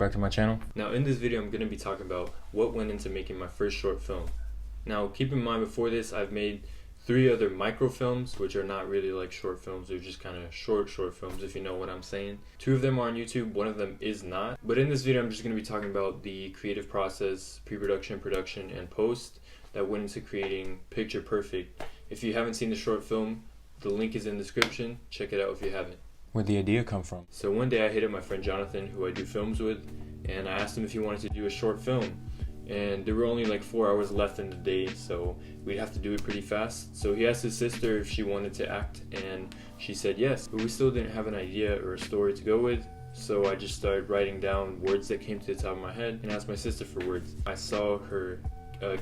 back to my channel. Now in this video I'm going to be talking about what went into making my first short film. Now keep in mind, before this I've made 3 other microfilms, which are not really like short films, they're just kind of short films, if you know what I'm saying. 2 of them are on YouTube, 1 of them is not. But in this video I'm just going to be talking about the creative process, pre-production, production, and post that went into creating Picture Perfect. If you haven't seen the short film, the link is in the description, check it out if you haven't. Where'd the idea come from? So one day I hit up my friend Jonathan, who I do films with, and I asked him if he wanted to do a short film. And there were only like 4 hours left in the day, so we'd have to do it pretty fast. So he asked his sister if she wanted to act, and she said yes. But we still didn't have an idea or a story to go with, so I just started writing down words that came to the top of my head and asked my sister for words. I saw her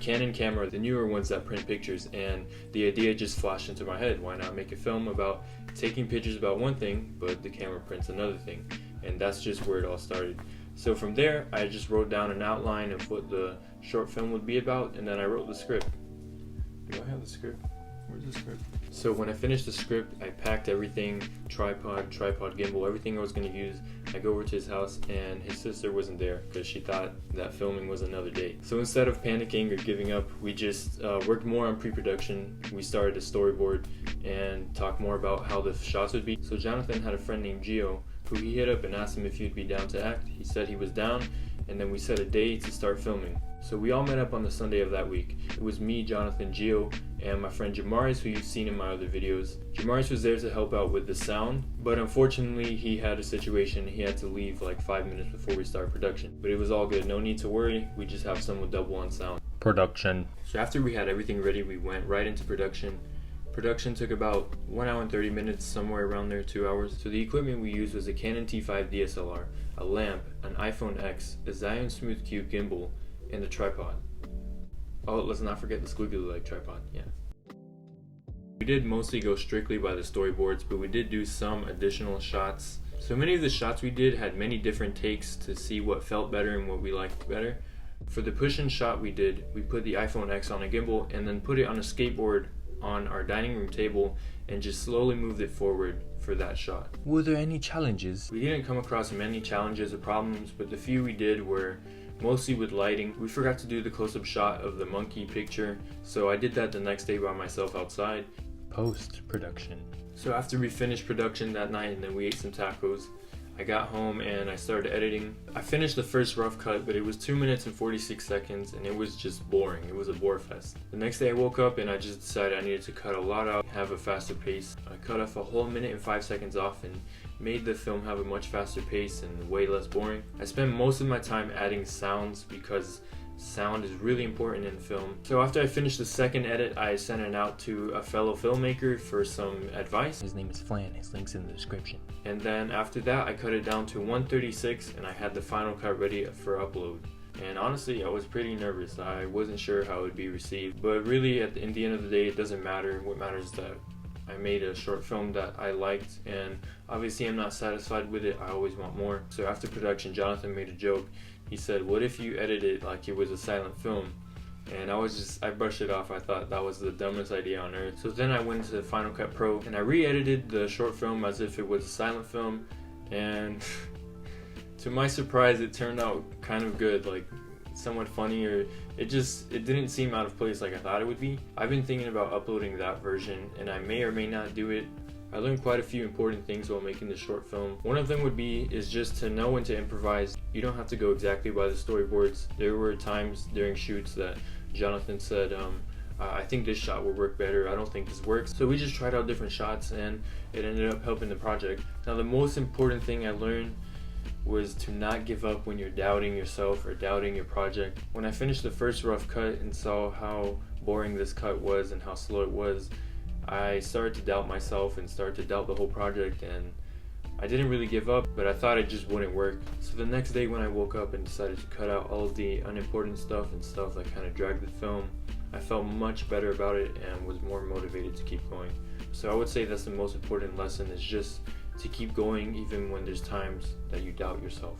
Canon camera, the newer ones that print pictures, and the idea just flashed into my head. Why not make a film about taking pictures about one thing, but the camera prints another thing? And that's just where it all started. So from there, I just wrote down an outline of what the short film would be about, and then I wrote the script. Do I have the script? Where's the script? So when I finished the script, I packed everything, tripod, gimbal, everything I was going to use. I go over to his house, and his sister wasn't there because she thought that filming was another day. So instead of panicking or giving up, we just worked more on pre-production. We started a storyboard and talked more about how the shots would be. So Jonathan had a friend named Gio, who he hit up and asked him if he'd be down to act. He said he was down, and then we set a day to start filming. So we all met up on the Sunday of that week. It was me, Jonathan, Gio, and my friend Jamaris, who you've seen in my other videos. Jamaris was there to help out with the sound, but unfortunately he had a situation. He had to leave like 5 minutes before we started production. But it was all good, no need to worry. We just have someone double on sound. Production. So after we had everything ready, we went right into production. Production took about 1 hour and 30 minutes, somewhere around there, 2 hours. So the equipment we used was a Canon T5 DSLR, a lamp, an iPhone X, a Zion Smooth Cube gimbal, and a tripod. Oh, let's not forget the squiggly leg tripod, yeah. We did mostly go strictly by the storyboards, but we did do some additional shots. So many of the shots we did had many different takes to see what felt better and what we liked better. For the push-in shot we did, we put the iPhone X on a gimbal and then put it on a skateboard on our dining room table and just slowly moved it forward for that shot. Were there any challenges? We didn't come across many challenges or problems, but the few we did were mostly with lighting. We forgot to do the close-up shot of the monkey picture, so I did that the next day by myself outside. Post-production. So after we finished production that night and then we ate some tacos, I got home and I started editing. I finished the first rough cut, but it was 2 minutes and 46 seconds and it was just boring. It was a bore fest. The next day I woke up and I just decided I needed to cut a lot out, have a faster pace. I cut off a whole minute and 5 seconds off and made the film have a much faster pace and way less boring. I spent most of my time adding sounds because sound is really important in film. So after I finished the second edit, I sent it out to a fellow filmmaker for some advice. His name is Flan, his link's in the description. And then after that I cut it down to 1:36 and I had the final cut ready for upload. And honestly, I was pretty nervous. I wasn't sure how it would be received, but really in the end of the day it doesn't matter. What matters is that I made a short film that I liked, and obviously I'm not satisfied with it. I always want more. So after production, Jonathan made a joke. He said, "What if you edit it like it was a silent film?" And I brushed it off. I thought that was the dumbest idea on earth. So then I went to Final Cut Pro and I re-edited the short film as if it was a silent film, and to my surprise it turned out kind of good, like somewhat funny, or it didn't seem out of place like I thought it would be. I've been thinking about uploading that version and I may or may not do it. I learned quite a few important things while making the short film. One of them is just to know when to improvise. You don't have to go exactly by the storyboards. There were times during shoots that Jonathan said, I think this shot will work better, I don't think this works. So we just tried out different shots and it ended up helping the project. Now the most important thing I learned was to not give up when you're doubting yourself or doubting your project. When I finished the first rough cut and saw how boring this cut was and how slow it was, I started to doubt myself and started to doubt the whole project, and I didn't really give up, but I thought it just wouldn't work. So the next day when I woke up and decided to cut out all of the unimportant stuff and stuff that kind of dragged the film, I felt much better about it and was more motivated to keep going. So I would say that's the most important lesson, is just to keep going even when there's times that you doubt yourself.